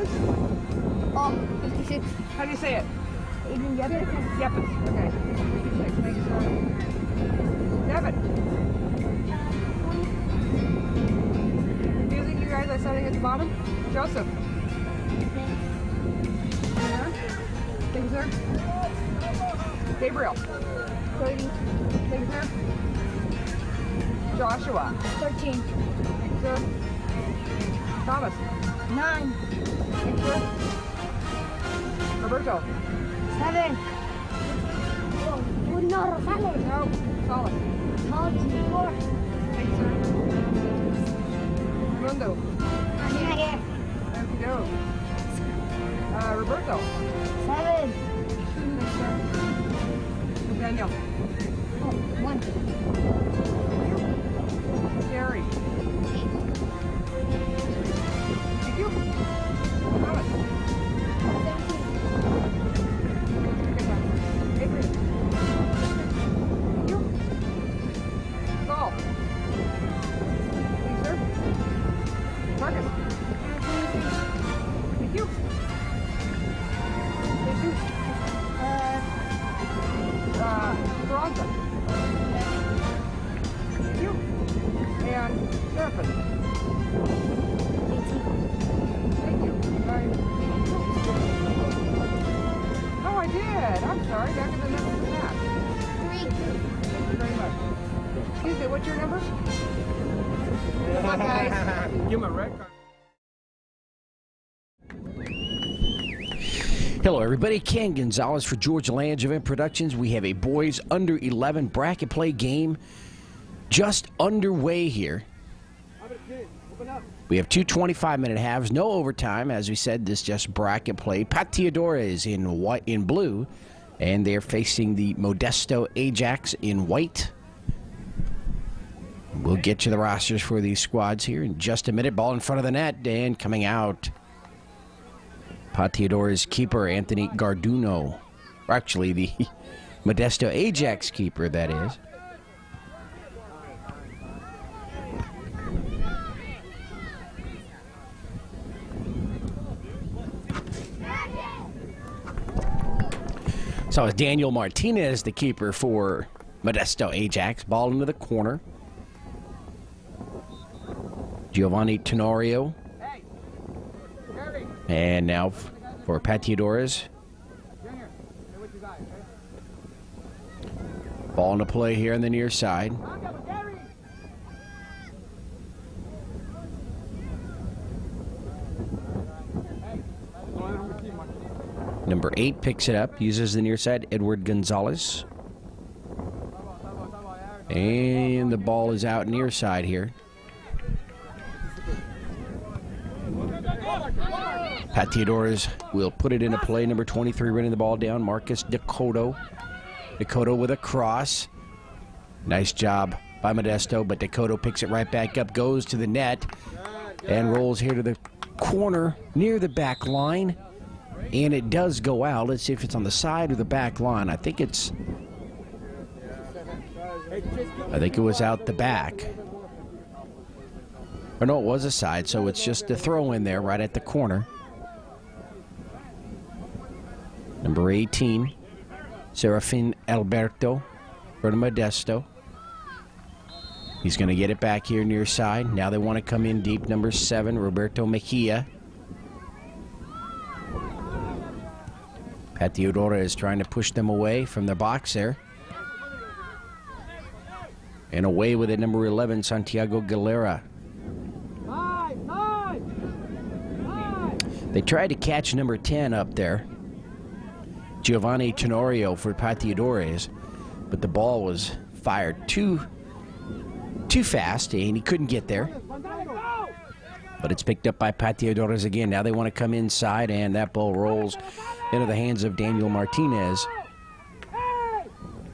is? Oh, 56. How do you say it? Aiden Yepis. Yepis. Okay. 56. Thanks, sir. Devin. Confusing you guys by setting at the bottom? Joseph. Thank you, sir. Gabriel. 30. Thank you, sir. Joshua. 13. Thank you, sir. Thomas. 9. Thank you, sir. Roberto. 7. Oh, no, Rosales. No. Solid. Oh, 4. Thank you, sir. Mundo. Here. Thank you, go. Roberto. 7. Thanks, sir. Daniel. Oh, 1. Gary. Thank you. Thomas. 17. Adrian. Thank you. Saul. Thank you, sir. Marcus. Thank you. Thank you. Veronica. Thank you. And Seraphin. 18. Thank you. Oh, I did. I'm sorry. Back in the number than that. 3. Thank you very much. Excuse me, what's your number? Good luck, guys. Give him a red card. Hello, everybody. Ken Gonzalez for George Langevin Productions. We have a boys under 11 bracket play game just underway here. We have two 25-minute halves, no overtime. As we said, this just bracket play. Pateadores in white, in blue, and they're facing the Modesto Ajax in white. We'll get you the rosters for these squads here in just a minute. Ball in front of the net and coming out. Pateadores keeper Anthony Garduno. Or actually, the Modesto Ajax keeper, that is. So it's Daniel Martinez, the keeper for Modesto Ajax. Ball into the corner. Giovanni Tenorio. And now for Pateadores. Ball into play here on the near side. Number 8 picks it up, uses the near side, Edward Gonzalez. And the ball is out near side here. Pateadores will put it into play. Number 23 running the ball down, Marcus Dakota. Dakota with a cross. Nice job by Modesto, but Dakota picks it right back up, goes to the net, and rolls here to the corner near the back line. And it does go out. Let's see if it's on the side or the back line. I think it was out the back. Or no, it was a side, so it's just a throw in there right at the corner. Number 18, Serafin Alberto from Modesto. He's going to get it back here near side. Now they want to come in deep. Number 7, Roberto Mejia. Pateadores is trying to push them away from the box there. And away with it, number 11, Santiago Galera. They tried to catch number 10 up there, Giovanni Tenorio for Pateadores, but the ball was fired too fast, and he couldn't get there. But it's picked up by Pateadores again. Now they want to come inside, and that ball rolls into the hands of Daniel Martinez,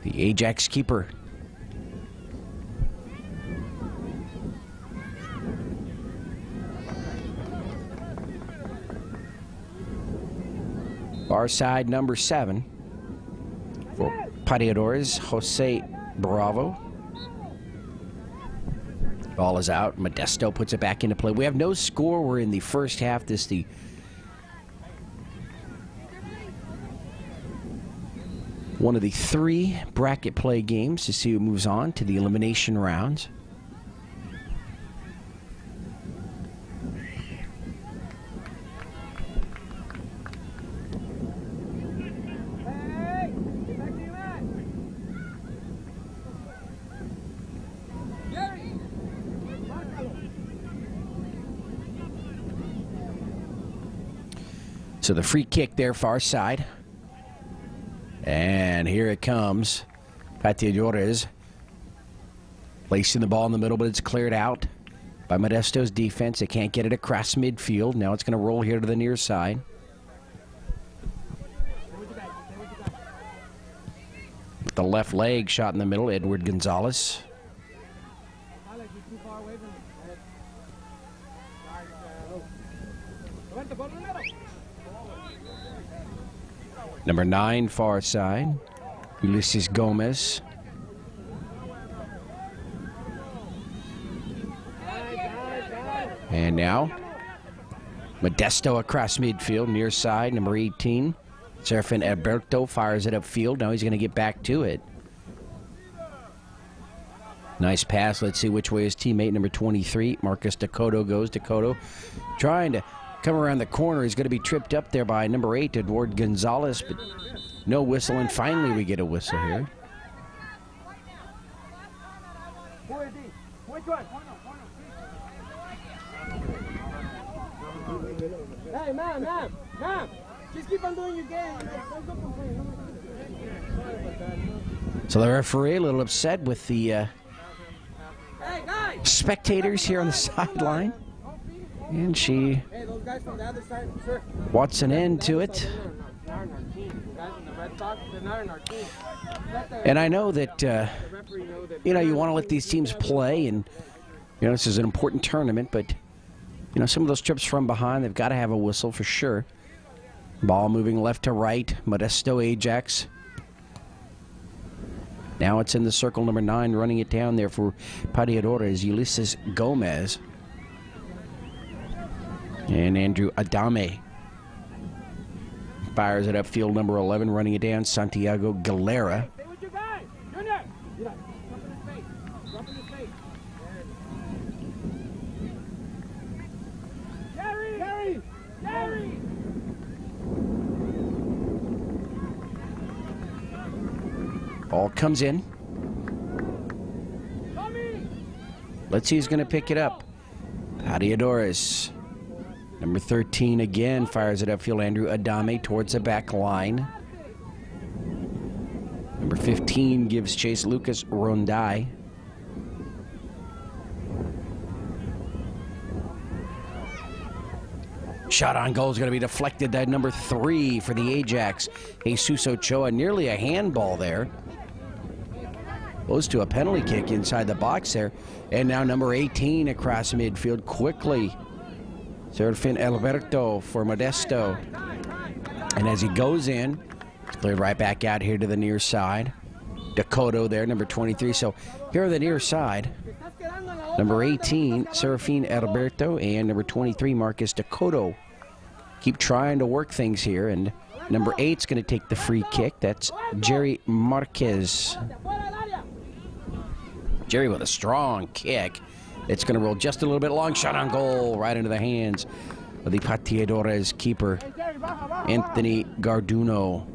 the Ajax keeper. Far side, number 7 for Pateadores, Jose Bravo. Ball is out. Modesto puts it back into play. We have no score. We're in the first half. This is the One of the 3 bracket play games to see who moves on to the elimination rounds. So the free kick there, far side. And here it comes. Pateadores placing the ball in the middle, but it's cleared out by Modesto's defense. They can't get it across midfield. Now it's going to roll here to the near side. With the left leg shot in the middle, Edward Gonzalez. Number 9, far side, Ulises Gomez. And now, Modesto across midfield, near side, number 18. Serafin Alberto fires it upfield. Now he's going to get back to it. Nice pass. Let's see which way his teammate, number 23, Marcus Dakota, goes. Dakota trying to come around the corner. He's going to be tripped up there by number 8, Edward Gonzalez, but no whistle, and finally we get a whistle here. Hey, man, just keep on doing your game. So the referee a little upset with the spectators here on the sideline. And she wants an end to it. And I know that, you want to let these teams play, and, this is an important tournament, but, some of those trips from behind, they've got to have a whistle for sure. Ball moving left to right, Modesto Ajax. Now it's in the circle, number 9, running it down there for Pateadores, Ulises Gomez. And Andrew Adame fires it upfield, number 11, running it down, Santiago Galera. Ball comes in. Let's see who's going to pick it up. Pateadores. Number 13 again fires it upfield, Andrew Adame towards the back line. Number 15 gives chase, Lucas Rondai. Shot on goal is going to be deflected. That number 3 for the Ajax, Jesus Ochoa. Nearly a handball there. Goes to a penalty kick inside the box there. And now number 18 across midfield quickly. Serafin Alberto for Modesto. And as he goes in, it's cleared right back out here to the near side. Dakota there, number 23. So here on the near side, number 18, Serafin Alberto, and number 23, Marcus Dakota. Keep trying to work things here, and number 8's going to take the free kick. That's Jerry Marquez. Jerry with a strong kick. It's going to roll just a little bit long. Shot on goal right into the hands of the Pateadores keeper, Anthony Garduno.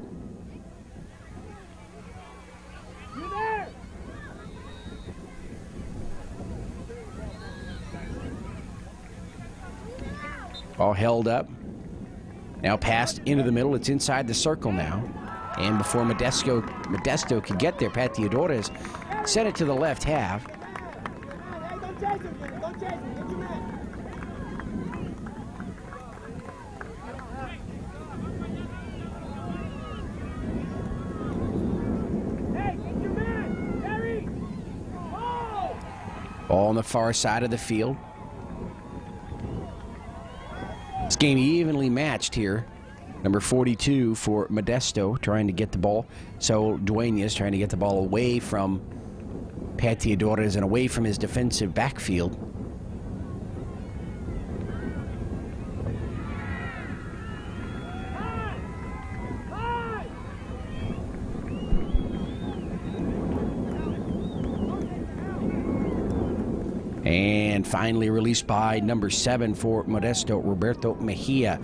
All held up. Now passed into the middle. It's inside the circle now. And before Modesto could get there, Pateadores sent it to the left half. Ball on the far side of the field. This game evenly matched here. Number 42 for Modesto trying to get the ball. So Duenas trying to get the ball away from Pateadores and away from his defensive backfield. And finally released by number 7 for Modesto, Roberto Mejia.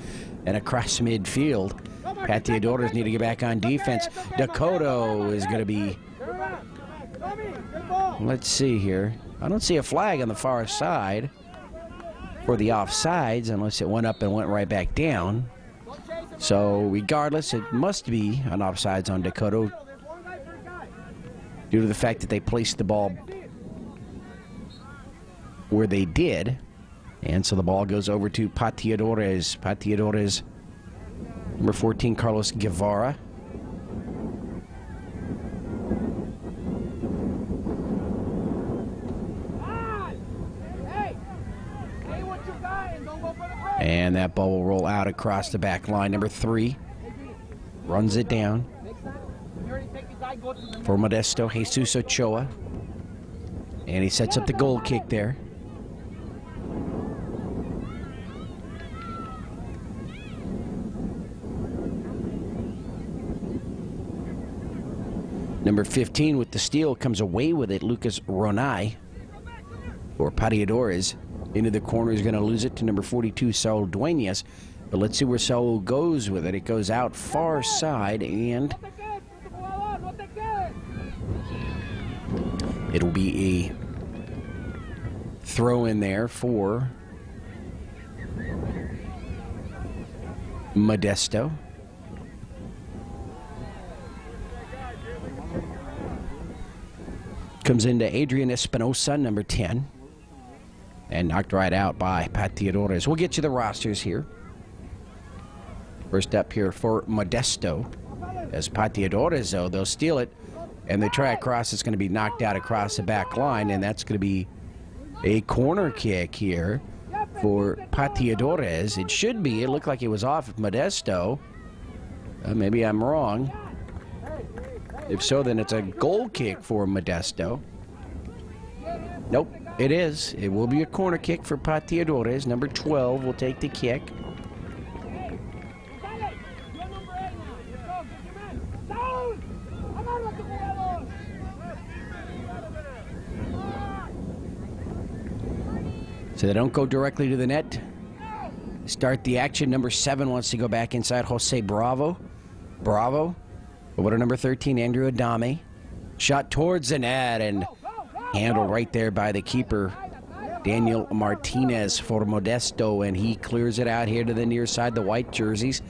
And across midfield, Pateadores need to get back on defense. Dakota is going to be... Let's see here. I don't see a flag on the far side for the offsides unless it went up and went right back down. So regardless, it must be an offsides on Dakota due to the fact that they placed the ball where they did. And so the ball goes over to Pateadores. Pateadores, number 14, Carlos Guevara. And that ball will roll out across the back line. Number 3 runs it down for Modesto, Jesus Ochoa. And he sets up the goal kick there. Number 15 with the steal comes away with it, Lucas Ronay for Pateadores. Into the corner, he's going to lose it to number 42, Saul Duenas. But let's see where Saul goes with it. It goes out far side, and it'll be a throw in there for Modesto. Comes into Adrian Espinosa, number 10. And knocked right out by Pateadores. We'll get you the rosters here. First up here for Modesto. As Pateadores, though, they'll steal it. And they try across. It's going to be knocked out across the back line. And that's going to be a corner kick here for Pateadores. It should be. It looked like it was off of Modesto. Maybe I'm wrong. If so, then it's a goal kick for Modesto. Nope. It is. It will be a corner kick for Pateadores. Number 12 will take the kick. So they don't go directly to the net. Start the action. Number 7 wants to go back inside. Jose Bravo. Over to number 13, Andrew Adame. Shot towards the net and handled right there by the keeper, Daniel Martinez for Modesto, and he clears it out here to the near side. The white jerseys,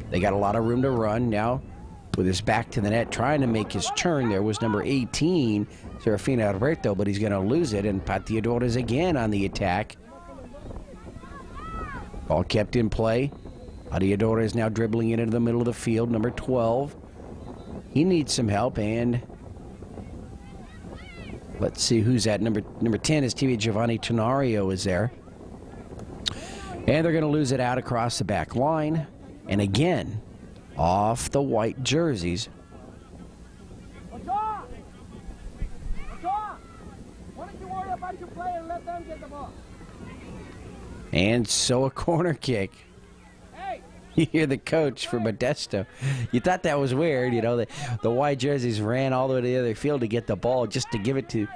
they got a lot of room to run now with his back to the net, trying to make his turn. There was number 18, Serafina Alberto, but he's going to lose it, and Pateadores again on the attack. Ball kept in play. Pateadores now dribbling it into the middle of the field. Number 12, he needs some help, and let's see who's at number 10 is TV Giovanni Tenario is there. And they're going to lose it out across the back line. And again, off the white jerseys. Why don't you worry about your play and let them get the ball? And so a corner kick. You hear the coach for Modesto. You thought that was weird, you know. The white jerseys ran all the way to the other field to get the ball just to give it to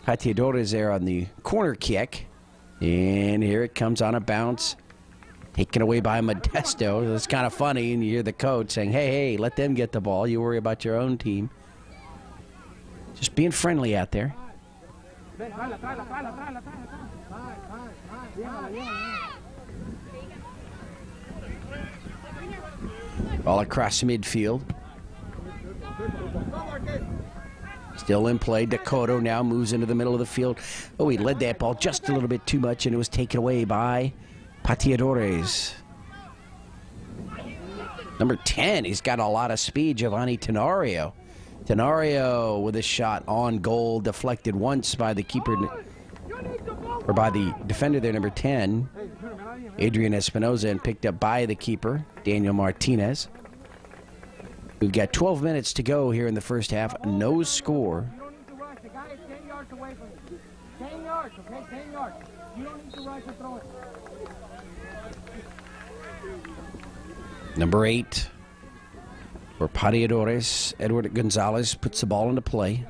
Pateadores there on the corner kick. And here it comes on a bounce. Taken away by Modesto. It's kind of funny, and you hear the coach saying, hey, let them get the ball. You worry about your own team. Just being friendly out there. All across midfield. Still in play. Dakota now moves into the middle of the field. Oh, he led that ball just a little bit too much, and it was taken away by Pateadores. Number 10, he's got a lot of speed, Giovanni Tenario. Tenario with a shot on goal, deflected once by the keeper, or by the defender there, number 10, Adrian Espinosa, and picked up by the keeper, Daniel Martinez. We've got 12 minutes to go here in the first half. No score. You don't need to rush. The guy is 10 yards away from you. 10 yards, okay? 10 yards. You don't need to rush and throw it. Number 8 for Pateadores, Edward Gonzalez puts the ball into play.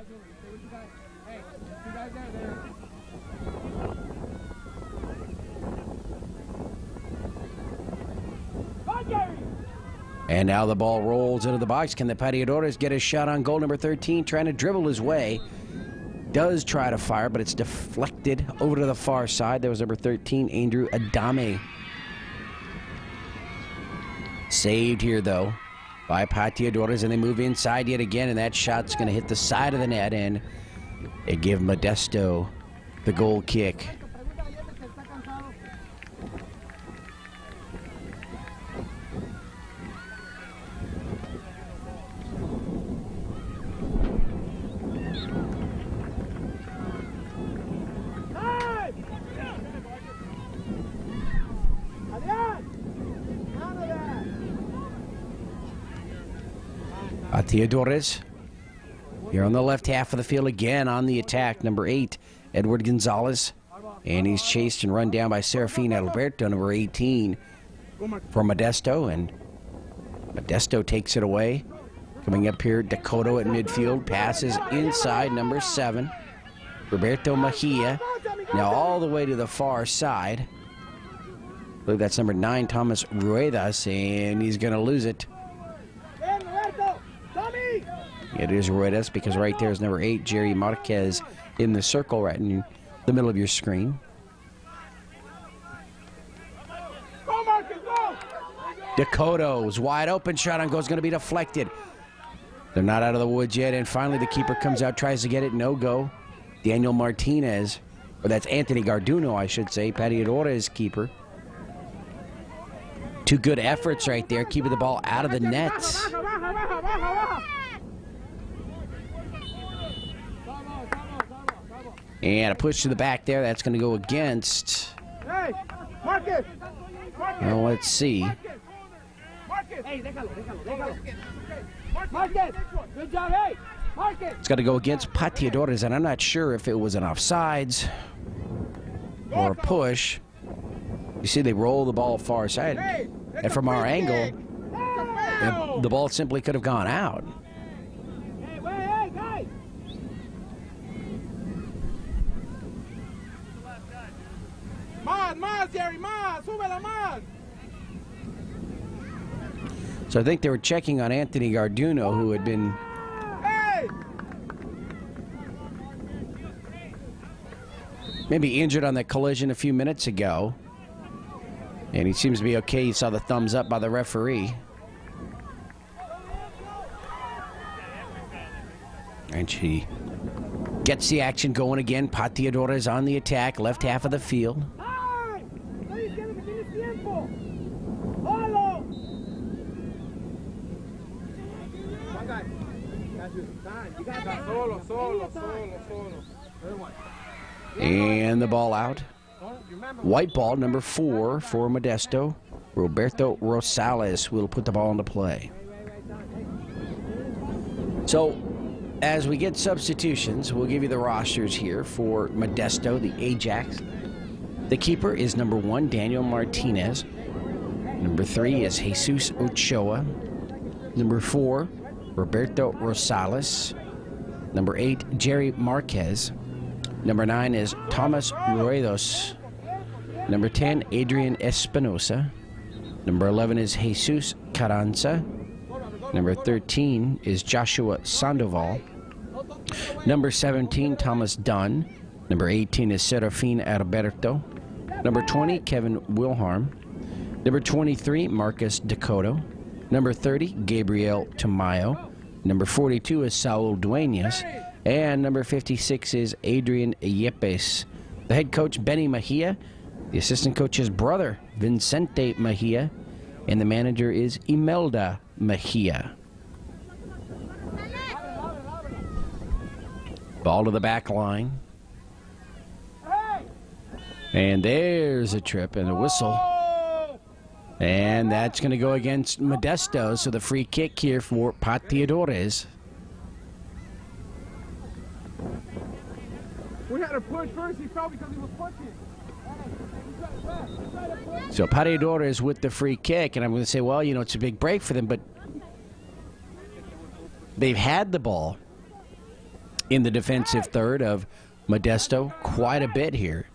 And now the ball rolls into the box. Can the Pateadores get a shot on goal? Number 13 trying to dribble his way. Does try to fire, but it's deflected over to the far side. There was number 13, Andrew Adame. Saved here, though, by Pateadores, and they move inside yet again, and that shot's going to hit the side of the net, and they give Modesto the goal kick. Pateadores here on the left half of the field again on the attack. Number 8, Edward Gonzalez. And he's chased and run down by Serafin Alberto, number 18, for Modesto. And Modesto takes it away. Coming up here, Dakota at midfield. Passes inside, number 7, Roberto Mejia. Now all the way to the far side. I believe that's number 9, Thomas Ruedas. And he's going to lose it. It is Ruedas because right there is number 8, Jerry Marquez, in the circle right in the middle of your screen. Go, Marcus, go! Dakota's wide open shot on goal is going to be deflected. They're not out of the woods yet, and finally the keeper comes out, tries to get it, no go. Daniel Martinez, or that's Anthony Garduno, I should say, Pateadores keeper. Two good efforts right there, keeping the ball out of the nets. And a push to the back there. That's going to go against. Hey, Marcus! Well, let's see. Marcus! Good job, hey! Marcus! It's got to go against Pateadores, and I'm not sure if it was an offsides or a push. You see, they roll the ball far side, and from our angle, the ball simply could have gone out. Más, Jerry, más, súbela más. So I think they were checking on Anthony Garduno, who had been maybe injured on that collision a few minutes ago. And he seems to be okay. He saw the thumbs up by the referee. And she gets the action going again. Pateadores on the attack, left half of the field. And the ball out. White ball, number 4 for Modesto. Roberto Rosales will put the ball into play. So, as we get substitutions, we'll give you the rosters here for Modesto, the Ajax. The keeper is number 1, Daniel Martinez. Number 3 is Jesus Ochoa. Number 4, Roberto Rosales. Number 8, Jerry Marquez. Number 9 is Thomas Ruedas. Number 10, Adrian Espinosa. Number 11 is Jesus Carranza. Number 13 is Joshua Sandoval. Number 17, Thomas Dunn. Number 18 is Serafin Alberto. Number 20, Kevin Wilharm. Number 23, Marcus Dakota. Number 30, Gabriel Tamayo. Number 42 is Saul Duenas. And number 56 is Adrian Yepes. The head coach, Benny Mejia. The assistant coach's brother, Vicente Mejia. And the manager is Imelda Mejia. Ball to the back line. And there's a trip and a whistle. And that's going to go against Modesto. So the free kick here for Pateadores. We had to push first. He fell because he was pushing. So Pateadores with the free kick. And I'm going to say, well, you know, it's a big break for them. But they've had the ball in the defensive third of Modesto quite a bit here.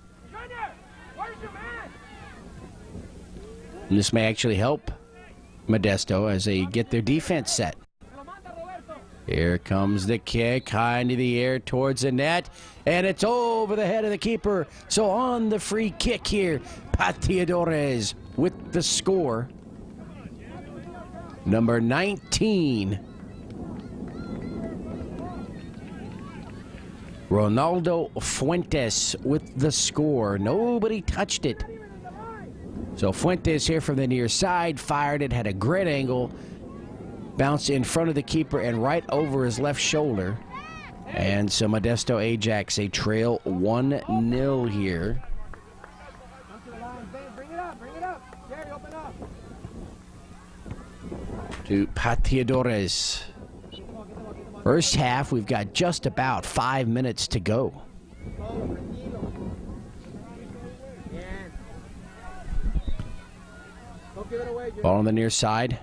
And this may actually help Modesto as they get their defense set. Here comes the kick, high into the air towards the net, and it's over the head of the keeper. So on the free kick here, Pateadores with the score. Number 19. Ronaldo Fuentes with the score. Nobody touched it. So Fuentes here from the near side, fired it, had a great angle, bounced in front of the keeper and right over his left shoulder. And so Modesto Ajax, they trail 1-0 here. Bring it up. Jerry, open up. To Pateadores. First half, we've got just about 5 minutes to go. Ball on the near side.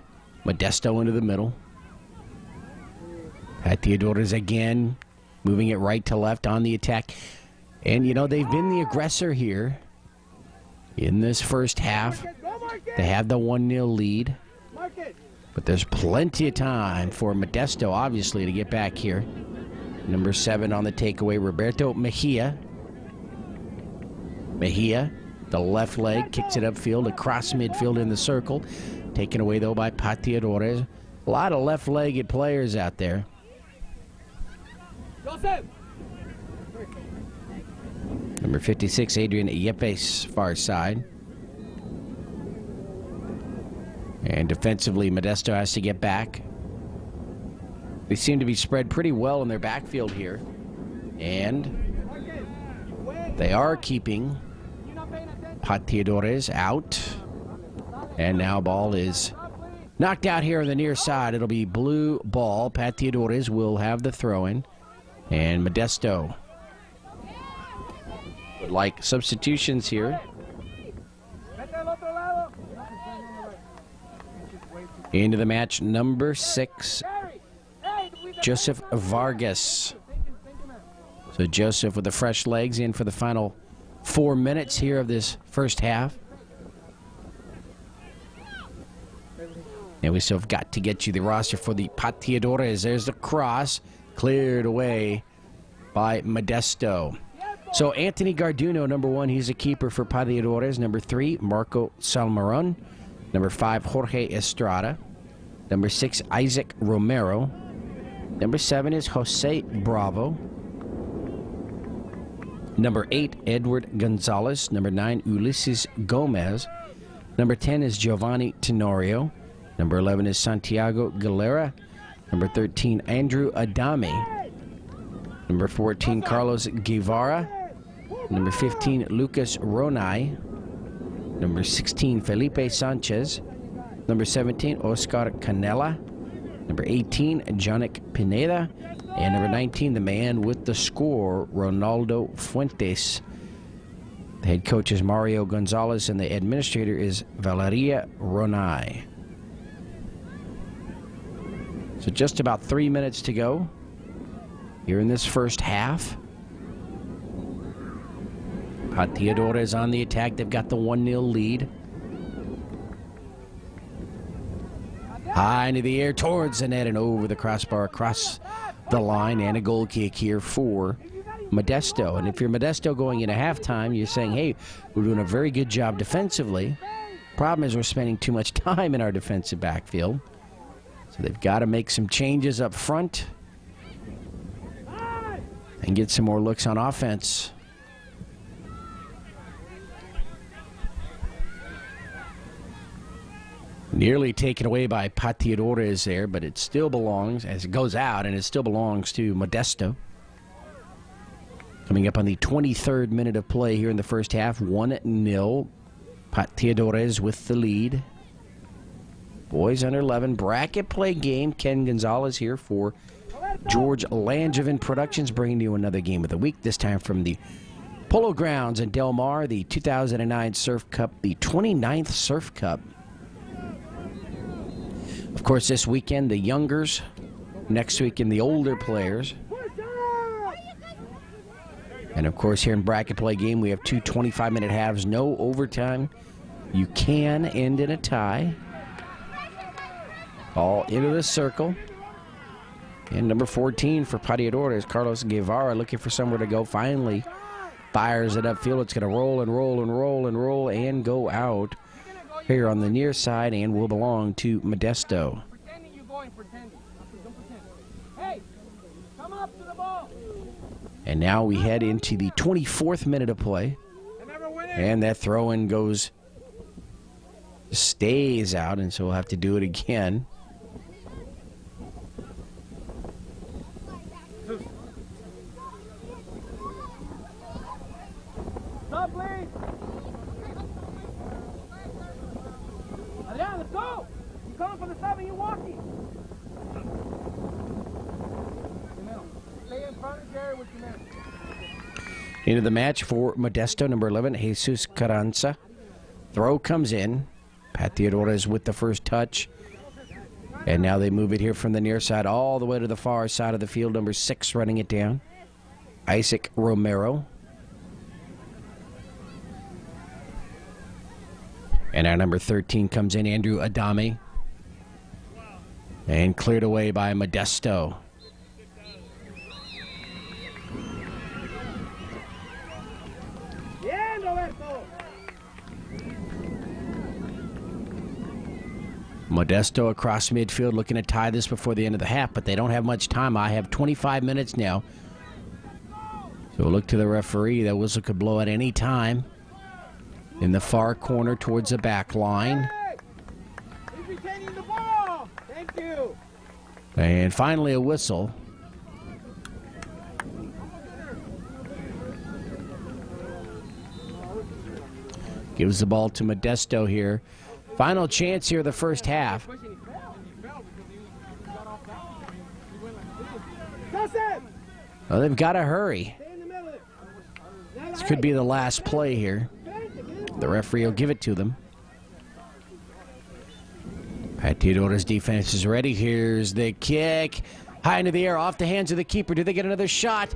Modesto into the middle. Pateadores again, moving it right to left on the attack. And, you know, they've been the aggressor here in this first half. They have the 1-0 lead. But there's plenty of time for Modesto, obviously, to get back here. Number 7 on the takeaway, Roberto Mejia. Mejia, the left leg, kicks it upfield, across midfield in the circle. Taken away, though, by Pateadores. A lot of left-legged players out there. Number 56, Adrian Yepes, far side. And defensively, Modesto has to get back. They seem to be spread pretty well in their backfield here. And they are keeping Pateadores out. And now ball is knocked out here on the near side. It'll be blue ball. Pateadores will have the throw-in. And Modesto would like substitutions here. Into the match, number 6, Joseph Vargas. So Joseph with the fresh legs in for the final 4 minutes here of this first half. And we still have got to get you the roster for the Pateadores. There's the cross, cleared away by Modesto. So Anthony Garduno, number 1, he's a keeper for Pateadores. Number 3, Marco Salmaron. Number 5, Jorge Estrada. Number 6, Isaac Romero. Number 7 is Jose Bravo. Number 8, Edward Gonzalez. Number 9, Ulises Gomez. Number 10 is Giovanni Tenorio. Number 11 is Santiago Galera. Number 13, Andrew Adame. Number 14, Carlos Guevara. Number 15, Lucas Ronay. Number 16, Felipe Sanchez. Number 17, Oscar Canela. Number 18, Jonik Pineda. And number 19, the man with the score, Ronaldo Fuentes. The head coach is Mario Gonzalez, and the administrator is Valeria Ronay. So just about 3 minutes to go here in this first half. Pateadores on the attack. They've got the 1-0 lead. High into the air towards the net and over the crossbar, across the line, and a goal kick here for Modesto. And if you're Modesto going into halftime, you're saying, hey, we're doing a very good job defensively. Problem is we're spending too much time in our defensive backfield. So they've got to make some changes up front and get some more looks on offense. Nearly taken away by Pateadores there, but it still belongs, as it goes out, and it still belongs to Modesto. Coming up on the 23rd minute of play here in the first half, 1-0. Pateadores with the lead. Boys under 11 bracket play game. Ken Gonzalez here for George Langevin Productions, bringing you another game of the week, this time from the Polo Grounds in Del Mar, the 2009 Surf Cup, the 29th Surf Cup. Of course, this weekend, the youngers. Next weekend, the older players. And, of course, here in bracket play game, we have 2 25-minute halves, no overtime. You can end in a tie. All into the circle. And number 14 for Pateadores, Carlos Guevara, looking for somewhere to go. Finally fires it upfield. It's going to roll and roll and roll and roll and go out here on the near side and will belong to Modesto. Pretending you're going, pretending. Don't pretend. Hey, come up to the ball. And now we head into the 24th minute of play. And that throw-in stays out, and so we'll have to do it again. Stop, please. Adrian, let's go. You coming from the side and you walking. Stay in front of Jerry with your man. Into the match for Modesto, number 11, Jesus Carranza. Throw comes in. Pateadores with the first touch. And now they move it here from the near side all the way to the far side of the field. Number 6 running it down. Isaac Romero. And our number 13 comes in, Andrew Adame. And cleared away by Modesto. Modesto across midfield looking to tie this before the end of the half, but they don't have much time. I have 25 minutes now. So look to the referee. That whistle could blow at any time. In the far corner towards the back line. He's retaining the ball. Thank you. And finally a whistle. Gives the ball to Modesto here. Final chance here the first half. Well, they've got to hurry. This could be the last play here. The referee will give it to them. Pateadores defense is ready. Here's the kick. High into the air, off the hands of the keeper. Do they get another shot?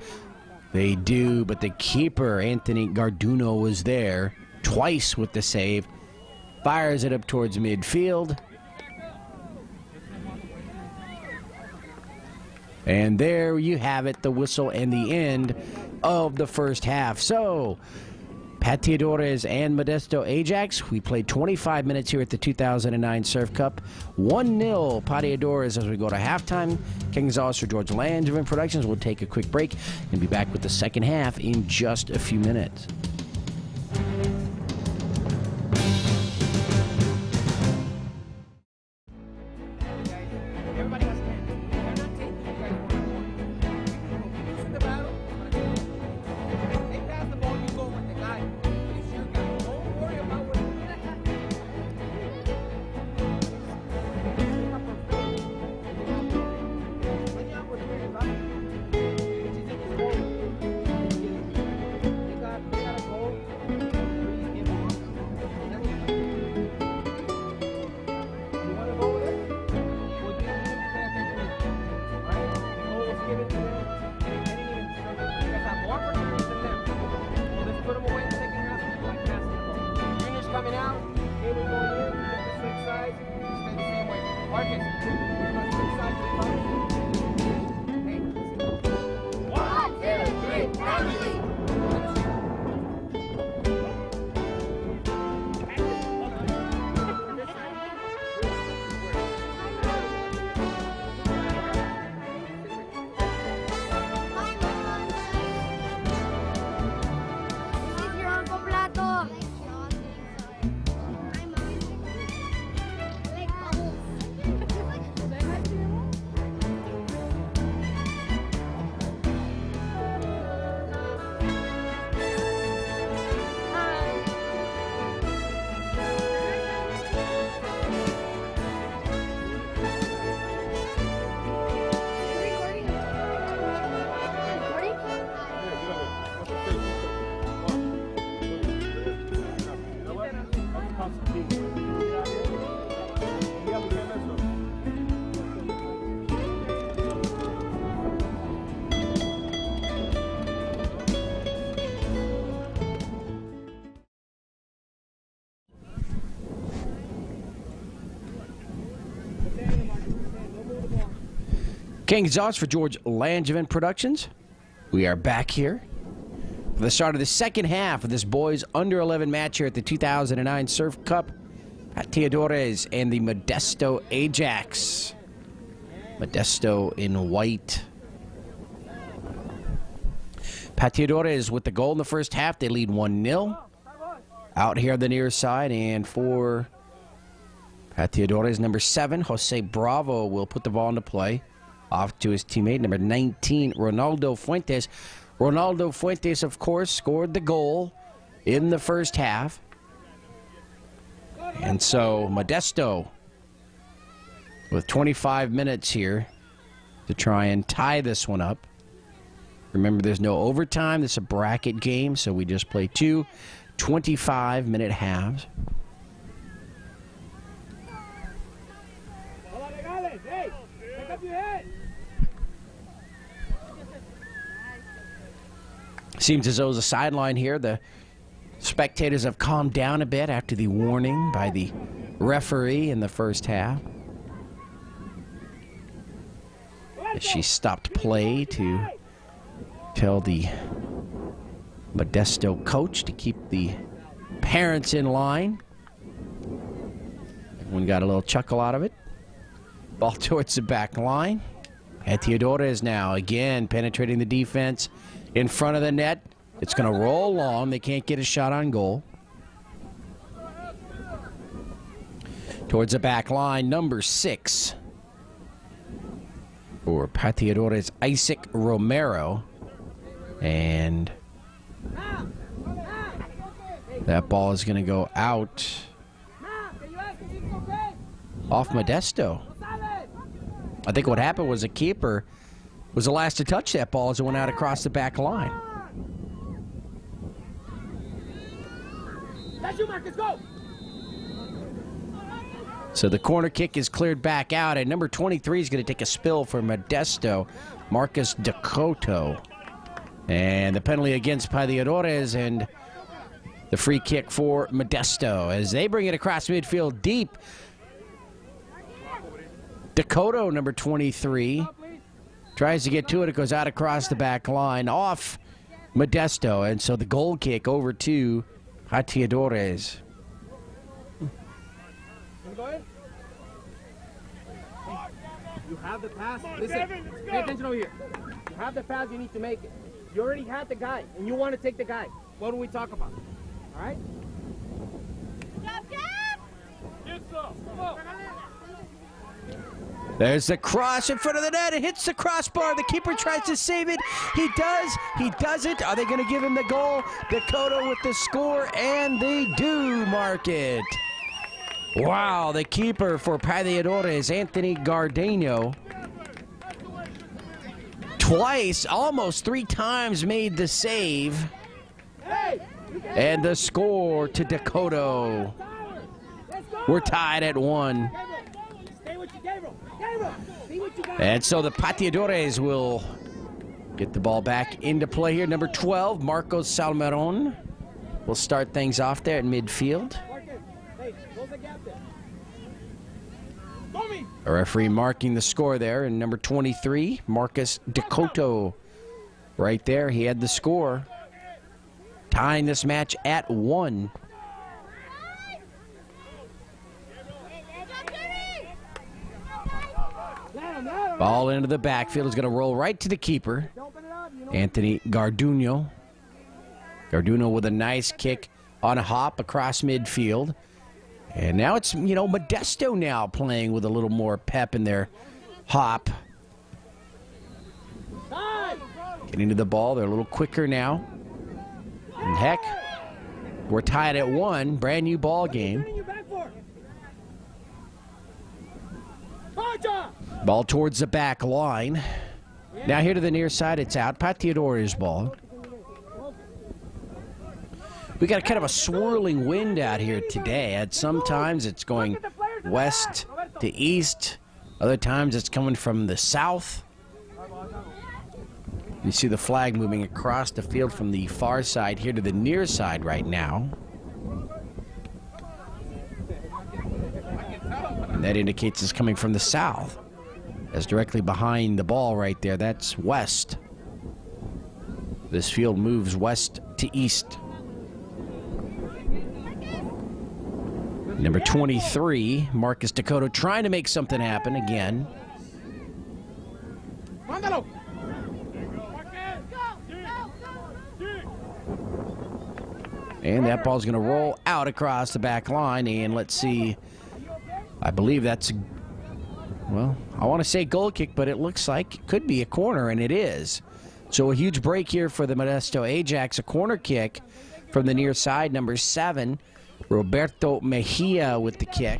They do, but the keeper, Anthony Garduno, was there twice with the save. Fires it up towards midfield. And there you have it, the whistle and the end of the first half. So, Pateadores and Modesto Ajax, we played 25 minutes here at the 2009 Surf Cup. 1-0 Pateadores as we go to halftime. King Gonzalez for George Langevin Productions. We'll take a quick break and be back with the second half in just a few minutes. King Zoss for George Langevin Productions. We are back here for the start of the second half of this boys under 11 match here at the 2009 Surf Cup. Pateadores and the Modesto Ajax. Modesto in white. Pateadores with the goal in the first half. They lead 1-0. Out here on the near side, and for Pateadores, number 7, Jose Bravo will put the ball into play. Off to his teammate, number 19, Ronaldo Fuentes. Ronaldo Fuentes, of course, scored the goal in the first half. And so Modesto with 25 minutes here to try and tie this one up. Remember, there's no overtime. This is a bracket game, so we just play 2 25-minute halves. Seems as though there's a sideline here. The spectators have calmed down a bit after the warning by the referee in the first half. She stopped play to tell the Modesto coach to keep the parents in line. Everyone got a little chuckle out of it. Ball towards the back line. Pateadores now again penetrating the defense in front of the net. It's going to roll long. They can't get a shot on goal. Towards the back line, number 6 for Pateadores, Isaac Romero. And that ball is going to go out off Modesto. I think what happened was the keeper was the last to touch that ball as it went out across the back line. So the corner kick is cleared back out, and number 23 is going to take a spill for Modesto, Marcus Dakota. And the penalty against Pateadores, and the free kick for Modesto as they bring it across midfield deep. Dakota, number 23, tries to get to it. It goes out across the back line off Modesto. And so the goal kick over to Pateadores. You have the pass. Listen, pay attention over here. You have the pass, you need to make it. You already had the guy, and you want to take the guy. What do we talk about? All right? There's the cross in front of the net. It hits the crossbar. The keeper tries to save it. He does. He doesn't. Are they going to give him the goal? Dakota with the score, and they do mark it. Wow, the keeper for Pateadores, Anthony Gardeno, twice, almost 3 times made the save. And the score to Dakota. We're tied at 1. And so the Pateadores will get the ball back into play here. Number 12, Marcos Salmeron, will start things off there at midfield. A referee marking the score there, and number 23, Marcus Dakota, right there. He had the score, tying this match at 1. Ball into the backfield is going to roll right to the keeper, Anthony Garduno. Garduno with a nice kick on a hop across midfield. And now it's, Modesto now playing with a little more pep in their hop. Getting to the ball. They're a little quicker now. And heck, we're tied at 1. Brand new ball game. Ball towards the back line. Now here to the near side. It's out. Pateadores ball. We got kind of a swirling wind out here today. And sometimes it's going west to east. Other times it's coming from the south. You see the flag moving across the field from the far side here to the near side right now. And that indicates it's coming from the south. That's directly behind the ball right there. That's west. This field moves west to east. Number 23, Marcus Dakota, trying to make something happen again. And that ball's going to roll out across the back line. And let's see. I believe that's, well, I want to say goal kick, but it looks like it could be a corner, and it is. So a huge break here for the Modesto Ajax. A corner kick from the near side, number 7. Roberto Mejia with the kick.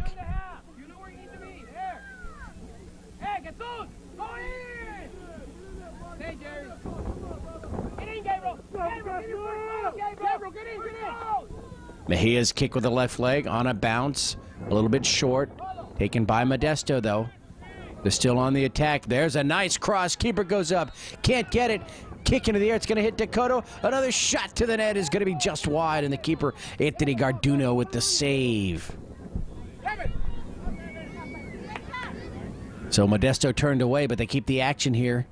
Mejia's kick with the left leg on a bounce. A little bit short. Taken by Modesto, though. They're still on the attack. There's a nice cross. Keeper goes up. Can't get it. Kick into the air. It's going to hit Dakota. Another shot to the net is going to be just wide. And the keeper, Anthony Garduno, with the save. So Modesto turned away, but they keep the action here.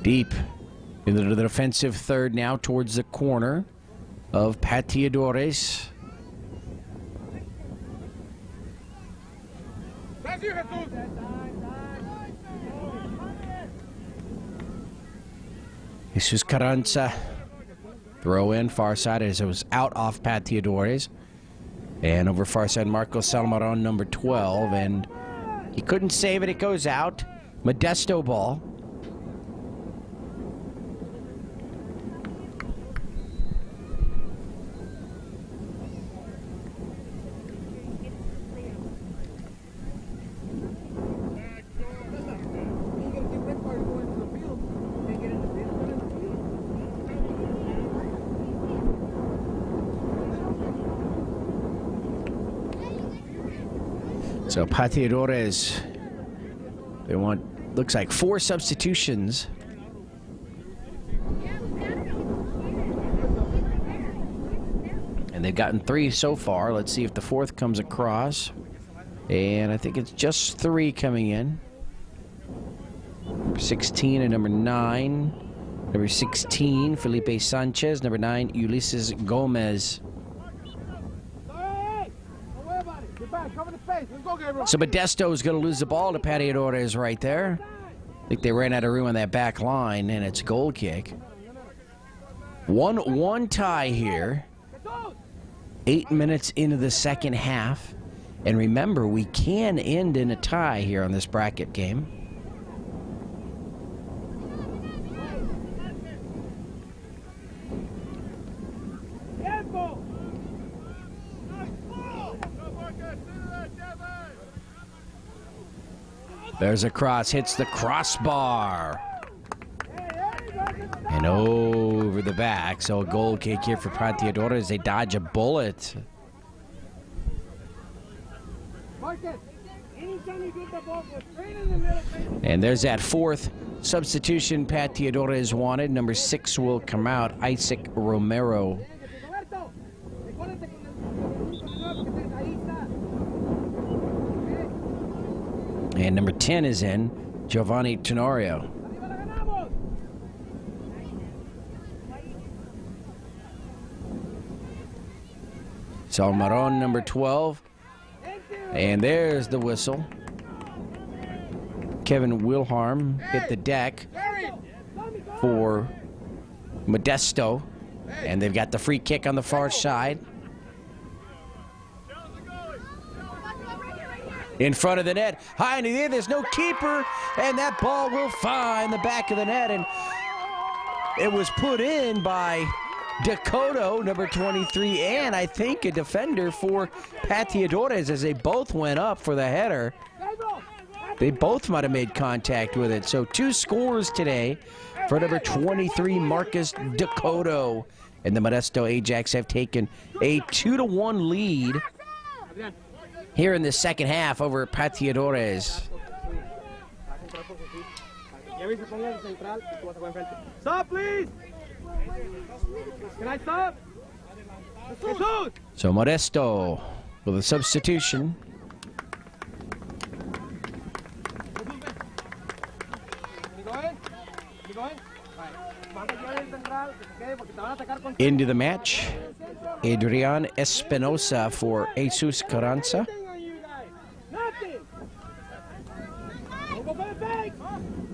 Deep into the defensive third now towards the corner of Pateadores. Jesus Carranza. Throw in far side as it was out off Pateadores. And over far side, Marco Salmaron, number 12. And he couldn't save it. It goes out. Modesto ball. So Pateadores, they want, looks like 4 substitutions. And they've gotten 3 so far. Let's see if the 4th comes across. And I think it's just 3 coming in. Number 16 and number 9. Number 16, Felipe Sanchez. Number 9, Ulises Gomez. So Modesto is going to lose the ball to Pateadores right there. I think they ran out of room on that back line, and it's a goal kick. 1-1 tie here. 8 minutes into the second half. And remember, we can end in a tie here on this bracket game. There's a cross, hits the crossbar. And over the back. So a goal kick here for Pateadores. They dodge a bullet. And there's that 4th substitution Pateadores wanted. Number 6 will come out, Isaac Romero. And number 10 is in, Giovanni Tenorio. Salmaron, number 12. And there's the whistle. Kevin Wilharm hit the deck for Modesto. And they've got the free kick on the far side. In front of the net, high in the air, there's no keeper, and that ball will find the back of the net, and it was put in by Dakota, number 23, and I think a defender for Pateadores as they both went up for the header. They both might have made contact with it. So 2 scores today for number 23, Marcus Dakota, and the Modesto Ajax have taken a 2-1 lead here in the second half over Pateadores. Stop, please! Can I stop? So Modesto with a substitution. Into the match, Adrian Espinosa for Jesus Carranza.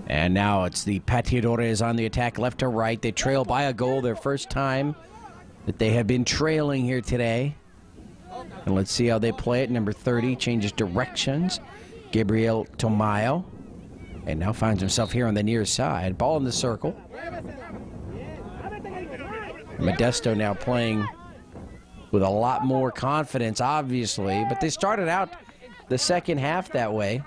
And now it's the Pateadores on the attack, left to right. They trail by a goal, their first time that they have been trailing here today. And let's see how they play it. Number 30 changes directions. Gabriel Tomayo. And now finds himself here on the near side. Ball in the circle. Modesto now playing with a lot more confidence, obviously. But they started out the second half that way.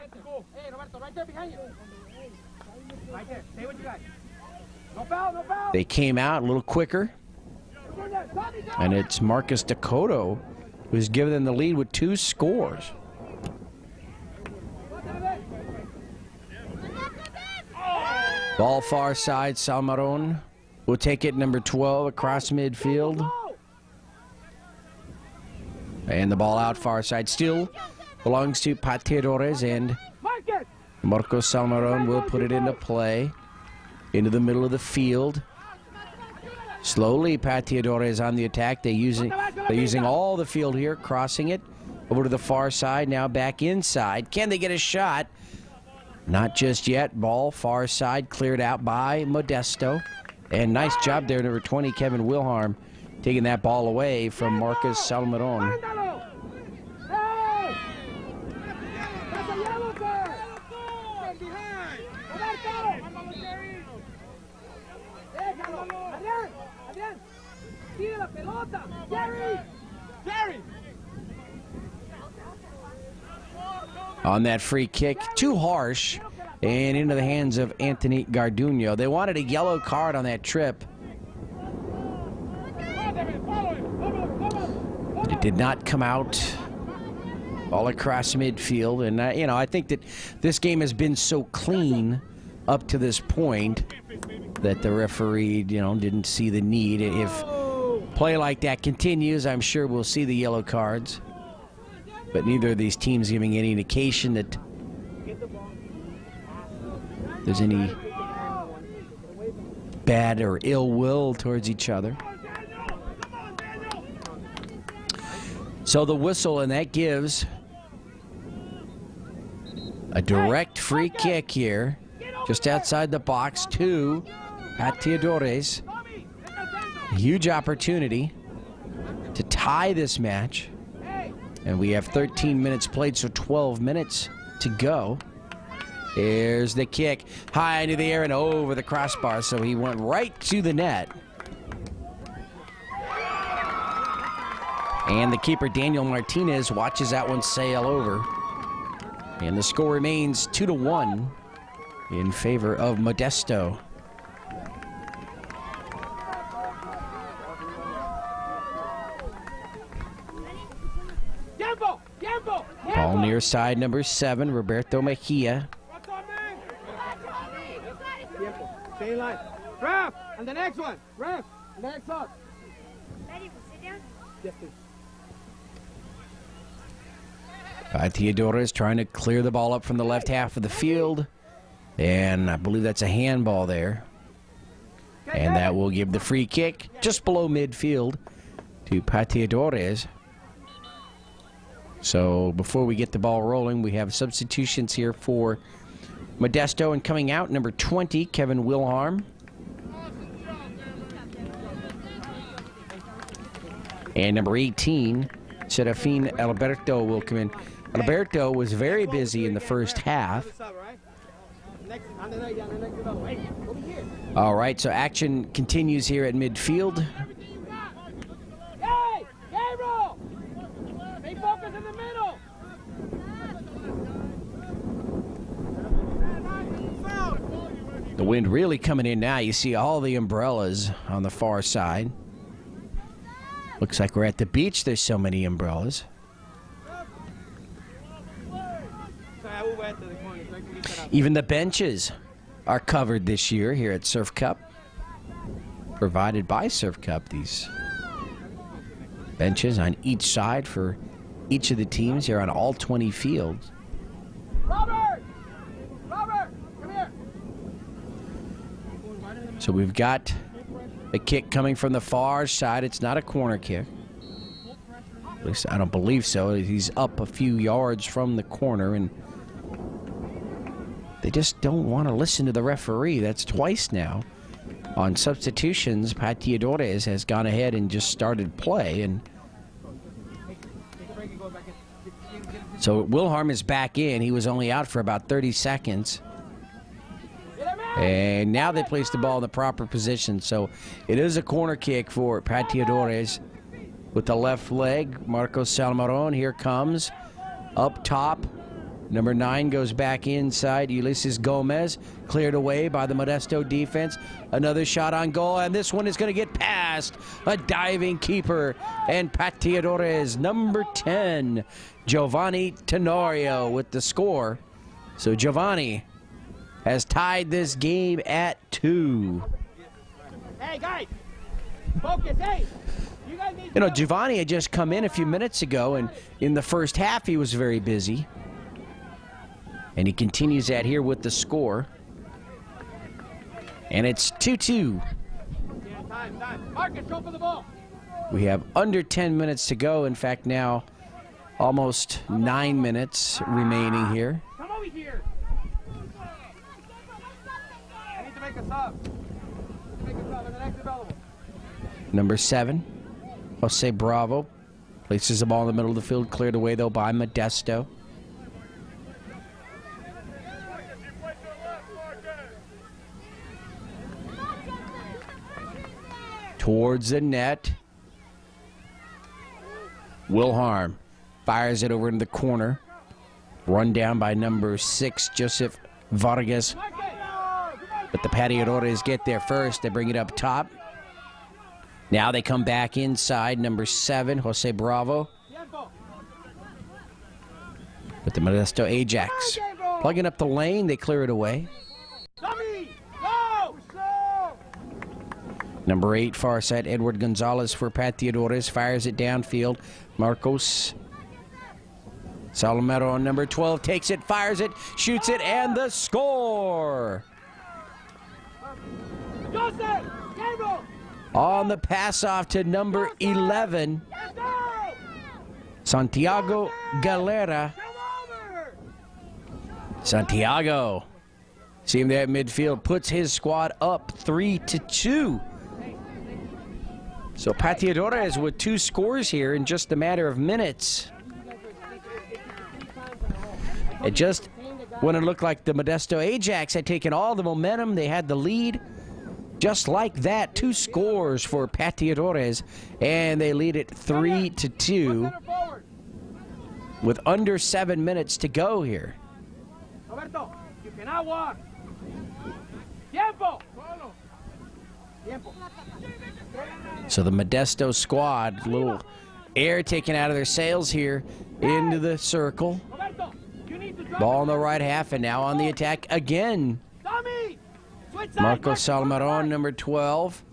They came out a little quicker. And it's Marcus Dakota who's given them the lead with 2 scores. Ball far side, Salmaron will take it, number 12, across midfield. And the ball out far side still belongs to Pateadores, and Marcos Salmaron will put it into play into the middle of the field. Slowly, Pateadores on the attack. They're using all the field here, crossing it over to the far side, now back inside. Can they get a shot? Not just yet. Ball far side cleared out by Modesto. And nice job there, number 20, Kevin Wilharm, taking that ball away from Marcus Salmaron. On that free kick, too harsh, and into the hands of Anthony Garduño. They wanted a yellow card on that trip. But it did not come out. All across midfield, and I think that this game has been so clean up to this point that the referee, didn't see the need. If play like that continues, I'm sure we'll see the yellow cards. But neither of these teams giving any indication that there's any bad or ill will towards each other. So the whistle, and that gives a direct free kick here, just outside the box to Pateadores. A huge opportunity to tie this match. And we have 13 minutes played, so 12 minutes to go. Here's the kick. High into the air and over the crossbar, so he went right to the net. And the keeper, Daniel Martinez, watches that one sail over. And the score remains 2-1 in favor of Modesto. Ball near side, number 7, Roberto Mejia. Stay in line. Ref, and the next one. Ref, and the next one. Ready for sit down? Yes, please. Pateadores trying to clear the ball up from the left half of the field. And I believe that's a handball there. And that will give the free kick just below midfield to Pateadores. So before we get the ball rolling, we have substitutions here for Modesto, and coming out, number 20, Kevin Wilharm. And number 18, Serafin Alberto will come in. Alberto was very busy in the first half. All right, so action continues here at midfield. The wind really coming in now. You see all the umbrellas on the far side. Looks like we're at the beach. There's so many umbrellas. Even the benches are covered this year here at Surf Cup. Provided by Surf Cup, these benches on each side for each of the teams here on all 20 fields. Robert! Robert! Come here! So we've got A kick coming from the far side. It's not a corner kick. At least I don't believe so. He's up a few yards from the corner, and they just don't want to listen to the referee. That's twice now. On substitutions, Pateadores has gone ahead and just started play, and so Wilhelm is back in. He was only out for about 30 seconds. And now they place the ball in the proper position. So it is a corner kick for Pateadores with the left leg. Marcos Salmaron here comes up top. Number 9 goes back inside. Ulysses Gomez cleared away by the Modesto defense. Another shot on goal, and this one is going to get past a diving keeper. And Pateadores, number 10, Giovanni Tenorio with the score. So Giovanni has tied this game at 2. Hey, guys! Focus, hey! You guys need You know, Giovanni had just come in a few minutes ago, and in the first half he was very busy. And he continues that here with the score. And it's 2-2. Time. Marcus, go for the ball. We have under 10 minutes to go. In fact, now almost 9 minutes remaining here. Come over here. I need to make a sub. In the next available. Number 7, Jose Bravo, places the ball in the middle of the field, cleared away though by Modesto. Towards the net. Wilhelm fires it over into the corner. Run down by number 6, Joseph Vargas. But the Pateadores get there first. They bring it up top. Now they come back inside. Number 7, Jose Bravo. But the Modesto Ajax plugging up the lane. They clear it away. Number 8, far side, Edward Gonzalez for Pateadores. Fires it downfield. Marcos Salomero on number 12 takes it, fires it, shoots it, and the score! On the pass off to number 11, Santiago Galera. Santiago, see him there at midfield, puts his squad up 3-2. So Pateadores with 2 scores here in just a matter of minutes. It just, when it looked like the Modesto Ajax had taken all the momentum, they had the lead. Just like that, 2 scores for Pateadores, and they lead it 3-2 with under 7 minutes to go here. Roberto, you cannot walk. Tiempo. Tiempo. So the Modesto squad, a little air taken out of their sails here into the circle. Ball in the right half, and now on the attack again. Marcos Salmaron, number 12,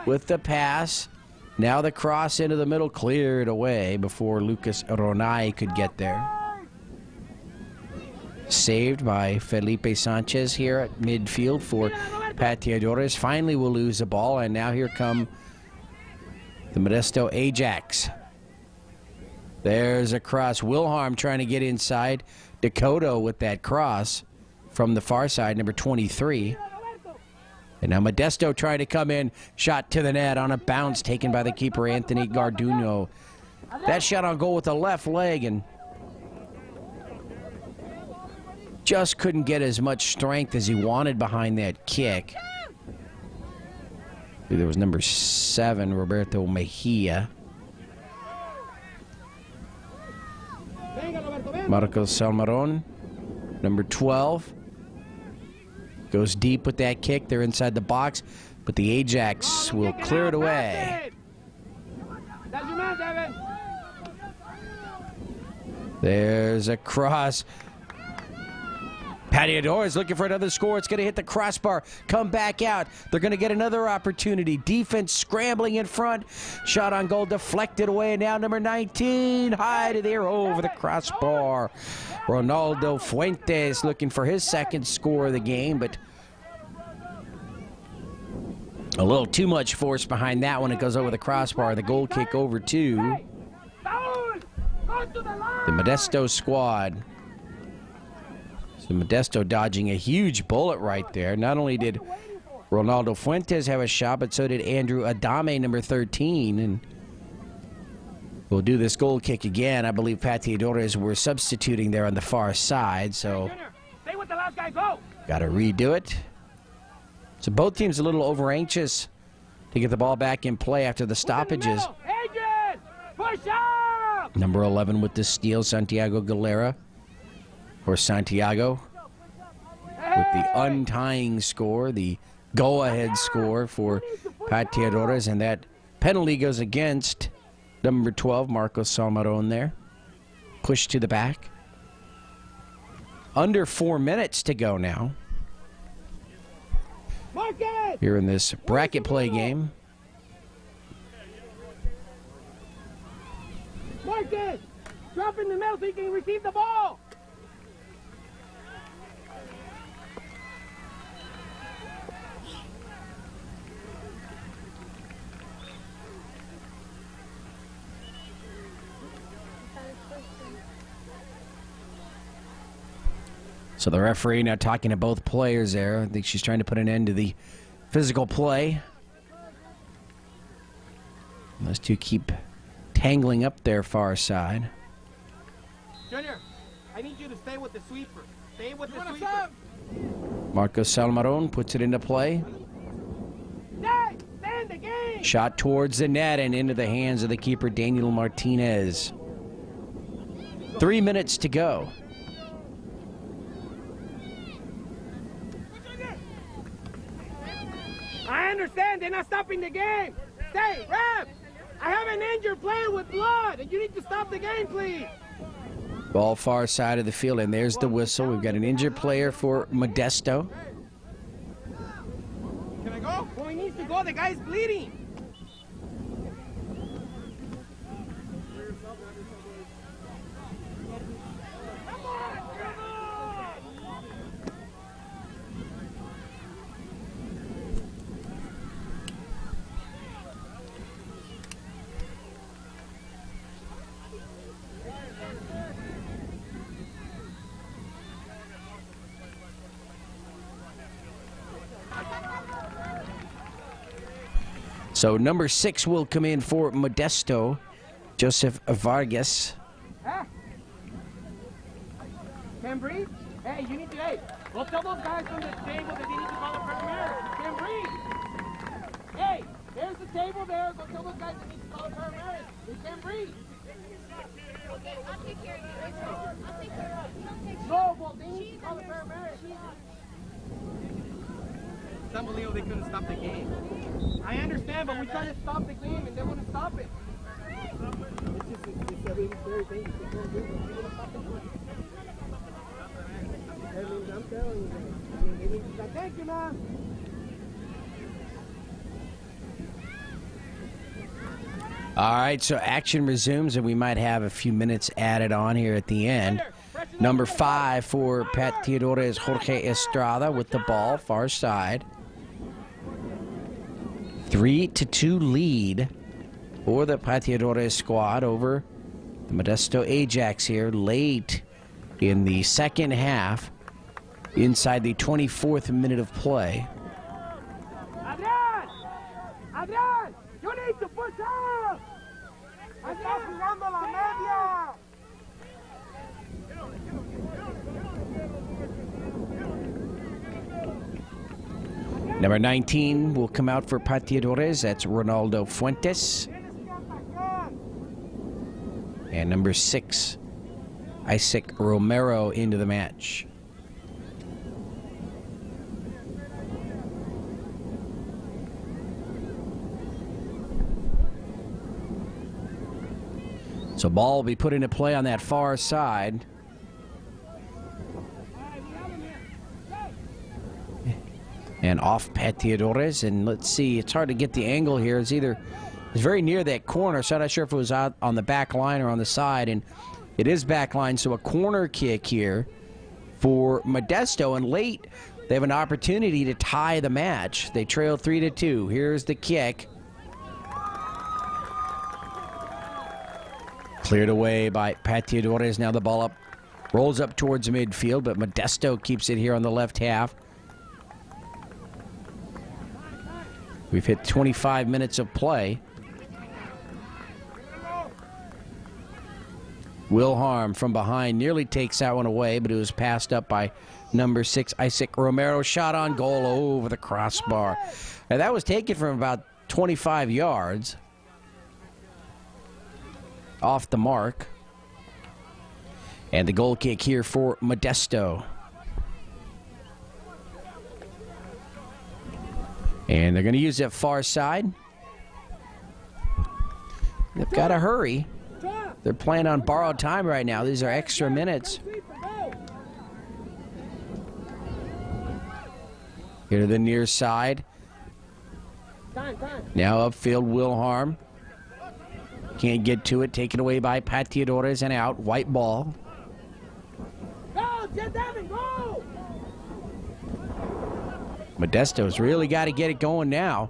with the pass. Now the cross into the middle, cleared away before Lucas Ronay could get there. Saved by Felipe Sanchez here at midfield for Pateadores. Finally will lose the ball, and now here come the Modesto Ajax. There's a cross. Wilhelm trying to get inside. Dakota with that cross from the far side, number 23. And now Modesto trying to come in. Shot to the net on a bounce taken by the keeper, Anthony Garduno. That shot on goal with the left leg, and just couldn't get as much strength as he wanted behind that kick. There was number 7, Roberto Mejia. Marcos Salmaron, number 12. Goes deep with that kick. They're inside the box, but the Ajax will clear it away. There's a cross. Pateadores looking for another score. It's going to hit the crossbar. Come back out. They're going to get another opportunity. Defense scrambling in front. Shot on goal deflected away. And now number 19. High to the air over the crossbar. Ronaldo Fuentes looking for his second score of the game. But A little too much force behind that one. It goes over the crossbar. The goal kick over to the Modesto squad. So Modesto dodging a huge bullet right there. Not only did Ronaldo Fuentes have a shot, but so did Andrew Adame, number 13. And we'll do this goal kick again. I believe Pateadores were substituting there on the far side, so got to redo it. So both teams a little over anxious to get the ball back in play after the stoppages. Number 11 with the steal, Santiago Galera for Santiago with the untying score, the go-ahead score for Pateadores, and that penalty goes against number 12, Marcos Salmaron there. Push to the back. Under 4 minutes to go now. Here in this bracket play game. Marcus, drop in the middle so you can receive the ball. So the referee now talking to both players there. I think she's trying to put an end to the physical play. Those two keep tangling up their far side. Junior, I need you to stay with the sweeper. Stay with the sweeper. Marcos Salmaron puts it into play. Stay in the game. Shot towards the net and into the hands of the keeper, Daniel Martinez. 3 minutes to go. I understand they're not stopping the game. Stay, ref. I have an injured player with blood, and you need to stop the game, please. Ball far side of the field, and there's the whistle. We've got an injured player for Modesto. Can I go? Well, he needs to go. The guy's bleeding. So number 6 will come in for Modesto, Joseph Vargas. Huh? Can't breathe? Hey, you need to, go tell those guys from the table that they need to call a paramedic. You can't breathe. Hey, there's the table there. Go tell those guys that need to call a paramedic. They can't breathe. Okay, I'll take care of you. I'll take care of you. No, well, they need to call a paramedic. It's unbelievable they couldn't stop the game. I understand, but we tried to stop the game and they wouldn't stop it. It's very dangerous. They couldn't do it. They wouldn't stop the game. I'm telling you, they need to stop. Thank you, man. All right, so action resumes, and we might have a few minutes added on here at the end. Number 5 for Pateadores, Jorge Estrada with the ball, far side. 3-2 lead for the Pateadores squad over the Modesto Ajax here late in the second half, inside the 24th minute of play. Adrian, you need to push up. Estás jugando la media. Number 19 will come out for Pateadores. That's Ronaldo Fuentes. And number 6, Isaac Romero into the match. So ball will be put into play on that far side. And off Pateadores, and let's see, it's hard to get the angle here. It's very near that corner, so I'm not sure if it was out on the back line or on the side, and it is back line, so a corner kick here for Modesto. And late they have an opportunity to tie the match. They trail 3-2. Here's the kick. Cleared away by Pateadores. Now the ball up, rolls up towards midfield, but Modesto keeps it here on the left half. We've hit 25 minutes of play. Wilharm from behind nearly takes that one away, but it was passed up by number 6, Isaac Romero. Shot on goal over the crossbar. Now that was taken from about 25 yards. Off the mark. And the goal kick here for Modesto. And they're going to use that far side. They've got to hurry. They're playing on borrowed time right now. These are extra minutes. Here to the near side. Now upfield, Wilharm. Can't get to it. Taken away by Pateadores and out. White ball. Go, Devin, go! Modesto's really got to get it going now.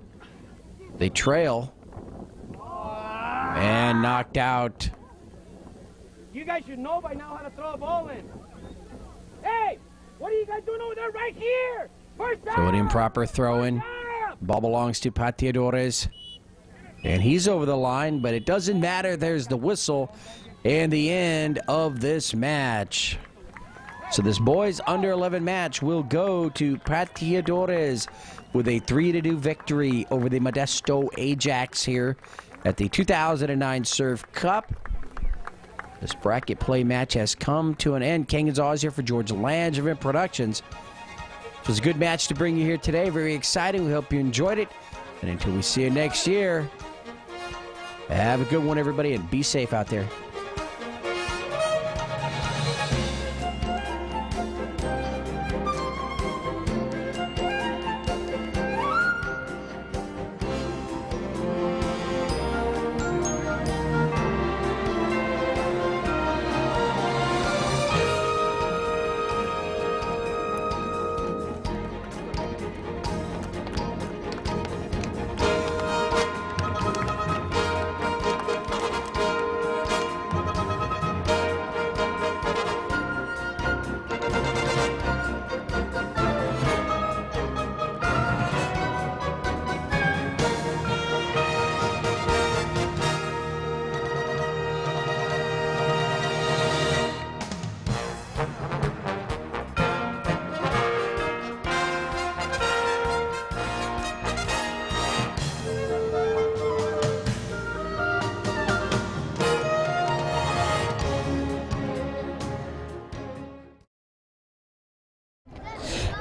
They trail. And knocked out. You guys should know by now how to throw a ball in. Hey, what are you guys doing over there right here? First down! So an improper throw in. Ball belongs to Pateadores. And he's over the line, but it doesn't matter. There's the whistle and the end of this match. So this boys under 11 match will go to Pateadores with a 3-2 victory over the Modesto Ajax here at the 2009 Surf Cup. This bracket play match has come to an end. Ken Gonzalez here for George Langevin Productions. It was a good match to bring you here today. Very exciting. We hope you enjoyed it. And until we see you next year, have a good one, everybody, and be safe out there.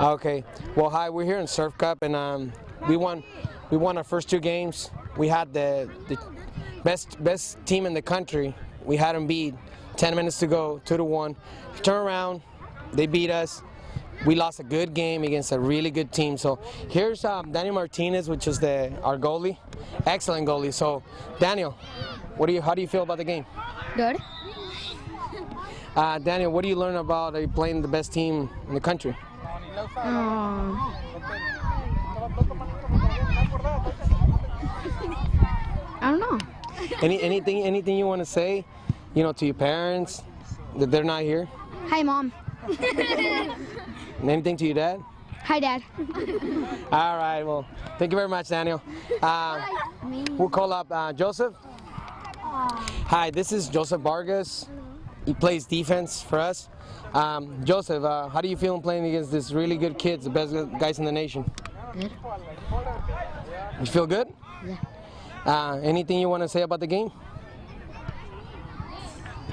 Okay. Well, hi. We're here in Surf Cup, and we won our first 2 games. We had the best team in the country. We had them beat. 10 minutes to go, 2-1. Turn around, they beat us. We lost a good game against a really good team. So here's Daniel Martinez, which is our goalie, excellent goalie. So Daniel, how do you feel about the game? Good. Daniel, what do you learn about playing the best team in the country? I don't know. Anything you want to say, to your parents that they're not here? Hi, Mom. And anything to your dad? Hi, Dad. All right. Well, thank you very much, Daniel. We'll call up Joseph. Hi, this is Joseph Vargas. He plays defense for us. Joseph, how do you feel playing against this really good kids, the best guys in the nation? Good. You feel good? Yeah. Anything you want to say about the game?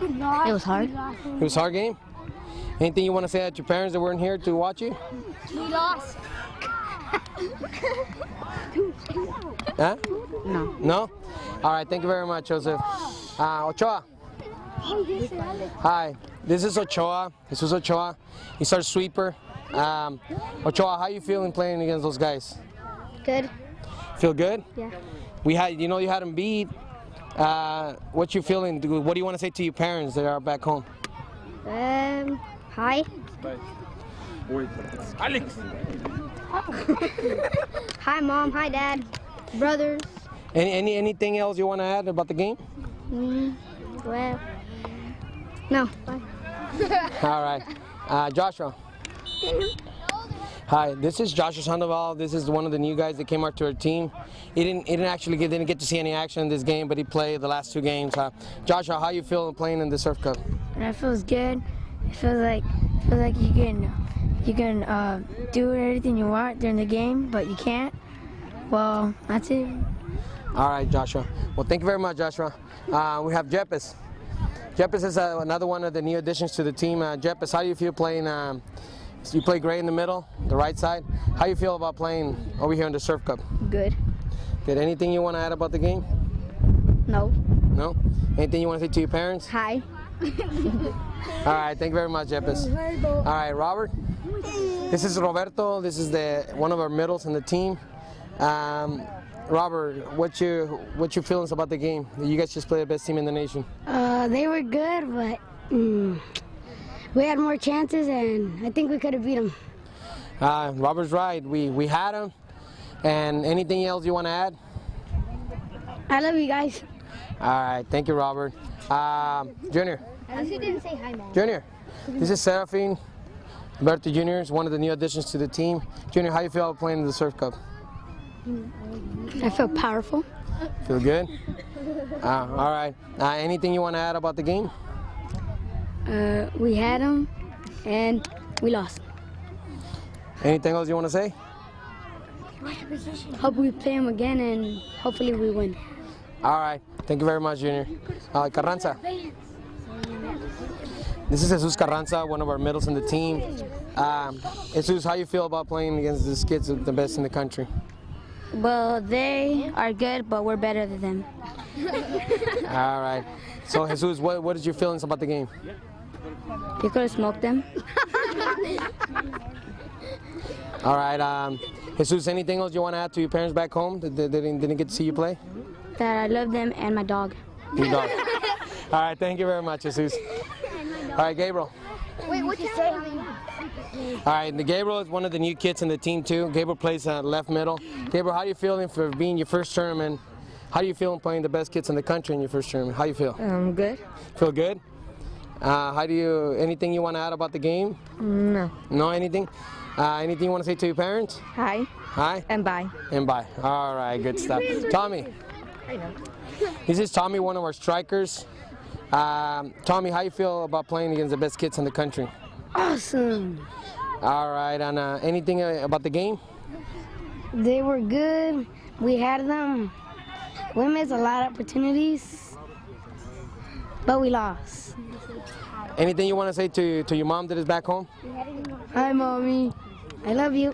It was hard. It was a hard game? Anything you want to say at your parents that weren't here to watch you? We lost. Huh? No. No? All right, thank you very much, Joseph. Ochoa. Hi, this is Ochoa. This is Ochoa. He's our sweeper. Ochoa, how you feeling playing against those guys? Good. Feel good? Yeah. You had them beat. What you feeling? What do you want to say to your parents that are back home? Hi. Alex. Hi, Mom. Hi, Dad. Brothers. Anything else you want to add about the game? Well, no. Bye. All right. Joshua. Hi, this is Joshua Sandoval. This is one of the new guys that came out to our team. He didn't get to see any action in this game, but he played the last 2 games. Joshua, how you feel playing in the Surf Cup? That feels good. It feels like you can do everything you want during the game, but you can't. Well, that's it. All right, Joshua. Well, thank you very much, Joshua. We have Jeppes. Jeppes is another one of the new additions to the team. Jeppes, how do you feel playing? You play great in the middle, the right side. How do you feel about playing over here in the Surf Cup? Good. Good. Anything you want to add about the game? No. No? Anything you want to say to your parents? Hi. All right, thank you very much, Jeppes. All right, Robert. This is Roberto. This is one of our middles in the team. Robert, what's your feelings about the game? You guys just played the best team in the nation. They were good, but we had more chances, and I think we could have beat them. Robert's right. We had them. And anything else you want to add? I love you guys. All right, thank you, Robert. Junior. At least you didn't say hi, Mom. Junior, this is Serafin Berto Jr. is one of the new additions to the team. Junior, how you feel about playing in the Surf Cup? I feel powerful. Feel good? All right. Anything you want to add about the game? We had them, and we lost. Anything else you want to say? Hope we play them again, and hopefully we win. All right. Thank you very much, Junior. Carranza. This is Jesus Carranza, one of our middles in the team. Jesus, how you feel about playing against these kids, the best in the country? Well, they are good, but we're better than them. All right. So, Jesus, what is your feelings about the game? You could have smoked them. All right. Jesus, anything else you want to add to your parents back home that didn't get to see you play? That I love them and my dog. Your dog. All right. Thank you very much, Jesus. All right, Gabriel. Wait, what you say? All right, Gabriel is one of the new kids in the team too. Gabriel plays left middle. Gabriel, how are you feeling for being your first tournament? How do you feel playing the best kids in the country in your first tournament? How you feel? Good. Feel good? Anything you want to add about the game? No. No, anything? Anything you want to say to your parents? Hi. Hi? And bye. And bye. All right, good stuff. Tommy. I know. This is Tommy, one of our strikers. Tommy, how you feel about playing against the best kids in the country? Awesome. All right, and anything about the game? They were good. We had them. We missed a lot of opportunities, but we lost. Anything you want to say to your mom that is back home? Hi, Mommy. I love you.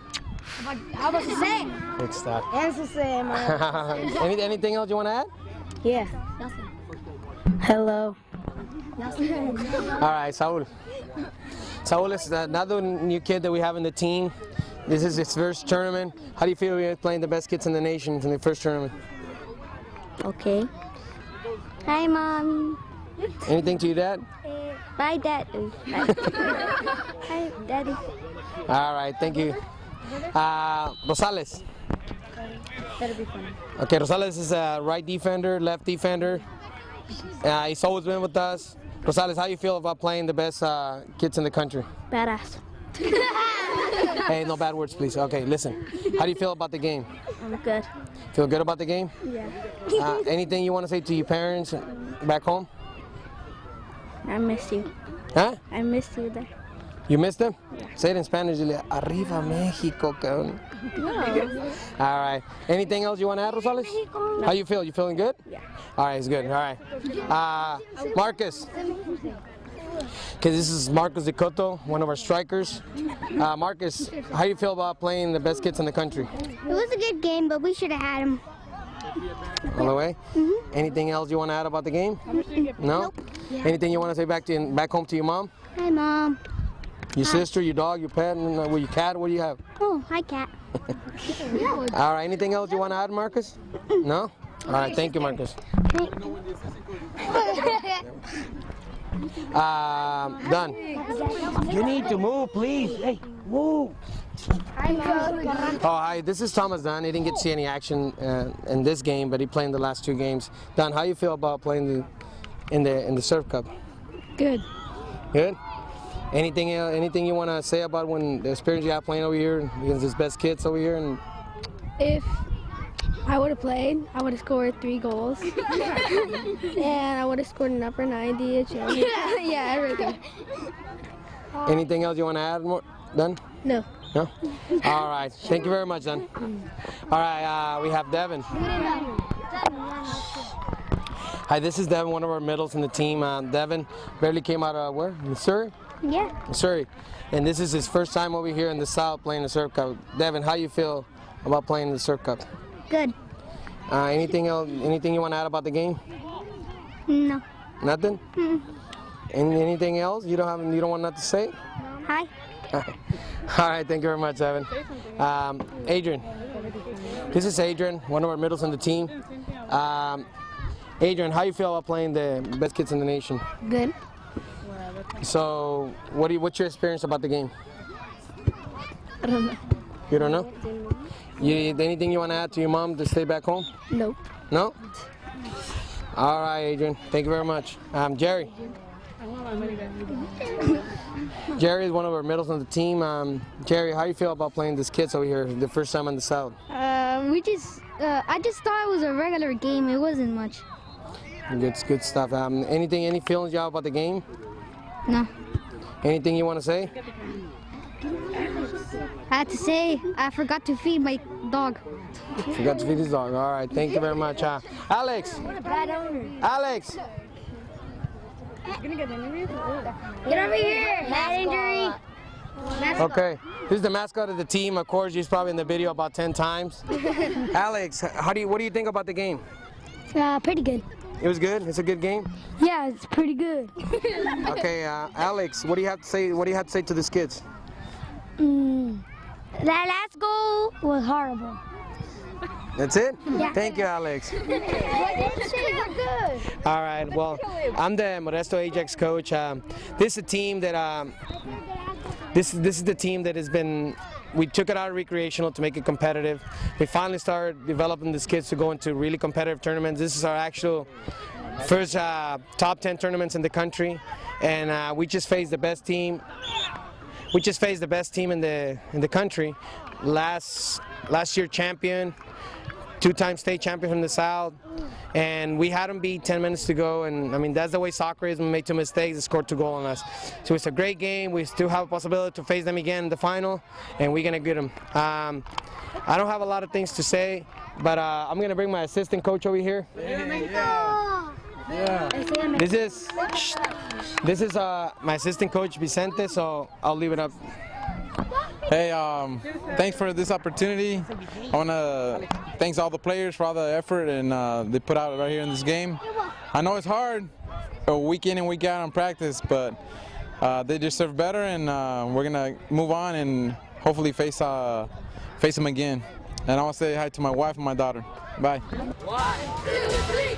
How about to say? Good stuff. And to say, Mom. Anything else you want to add? Yeah. Hello. All right, Saul. Saul is another new kid that we have in the team. This is his first tournament. How do you feel you're playing the best kids in the nation in the first tournament? Okay. Hi, Mom. Anything to your dad? Bye, Dad. Hi, Daddy. All right, thank you. Rosales. That'll be fun. Okay, Rosales is a right defender, left defender. He's always been with us. Rosales, how you feel about playing the best kids in the country? Badass. Hey, no bad words, please. Okay, listen. How do you feel about the game? I'm good. Feel good about the game? Yeah. Anything you want to say to your parents back home? I miss you. Huh? I missed you there. You missed them? Say it in Spanish. Arriba Mexico, cabrón. No. All right. Anything else you want to add, Rosales? How you feel? You feeling good? Yeah. All right, it's good. All right. Marcus. Okay, this is Marcus Decoto, one of our strikers. Marcus, how you feel about playing the best kids in the country? It was a good game, but we should have had him. All the way? Anything else you want to add about the game? No? Nope. Yeah. Anything you want to say back home to your mom? Hi, Mom. Your sister, your dog, your pet, and your cat? What do you have? Oh, hi, Cat. All right. Anything else you want to add, Marcus? No? All right. Thank you, Marcus. Done. You need to move, please. Hey, move. Oh, hi. This is Thomas Dunn. He didn't get to see any action in this game, but he played in the last 2 games. Don, how you feel about playing in the Surf Cup? Good. Good. Anything you want to say about when the experience you have playing over here against his best kids over here? And If I would have played, I would have scored 3 goals. And I would have scored an upper 90, a champion. Yeah, everything. anything else you want to add, more, Don? No. No? All right. Thank you very much, Don. All right. We have Devin. Hi, this is Devin, one of our middles in the team. Devin barely came out of where? Missouri? Yeah. Missouri. And this is his first time over here in the South playing the Surf Cup. Devin, how you feel about playing the Surf Cup? Good. Anything else? Anything you want to add about the game? No. Nothing? Anything else? You don't want nothing to say? Hi. All right, thank you very much, Evan. Adrian. This is Adrian, one of our middles on the team. Adrian, how you feel about playing the best kids in the nation? Good. So, what's your experience about the game? I don't know. You don't know? Anything you want to add to your mom to stay back home? Nope. No? All right, Adrian. Thank you very much. Jerry. Jerry is one of our middles on the team. Jerry, how you feel about playing these kids over here the first time in the South? I just thought it was a regular game. It wasn't much. Good stuff. Any feelings you have about the game? No. Anything you want to say? I had to say, I forgot to feed my dog. Forgot to feed his dog. All right, thank you very much. Alex! Alex! Get over here. Bad injury. Okay, this is the mascot of the team. Of course, he's probably in the video about 10 times. Alex, what do you think about the game? Pretty good. It was good? It's a good game? Yeah, it's pretty good. Okay, Alex, what do you have to say? What do you have to say to these kids? That last goal was horrible. That's it? Yeah. Thank you, Alex. All right, well, I'm the Modesto Ajax coach. This is a team that, this is the team that has been, we took it out of recreational to make it competitive. We finally started developing these kids to go into really competitive tournaments. This is our actual first top 10 tournaments in the country, and we just faced the best team. We just faced the best team in the country. Last year champion, 2-time state champion from the South, and we had them beat 10 minutes to go, and I mean that's the way soccer is. We made 2 mistakes, they scored 2 goals on us. So it's a great game. We still have a possibility to face them again in the final, and we're gonna get them. I don't have a lot of things to say, but I'm gonna bring my assistant coach over here. Yeah. This is my assistant coach Vicente, so I'll leave it up. Hey, thanks for this opportunity. I want to thank all the players for all the effort and they put out right here in this game. I know it's hard, week in and week out on practice, but they deserve better, and we're gonna move on and hopefully face them again. And I want to say hi to my wife and my daughter. Bye. 1, 2, 3.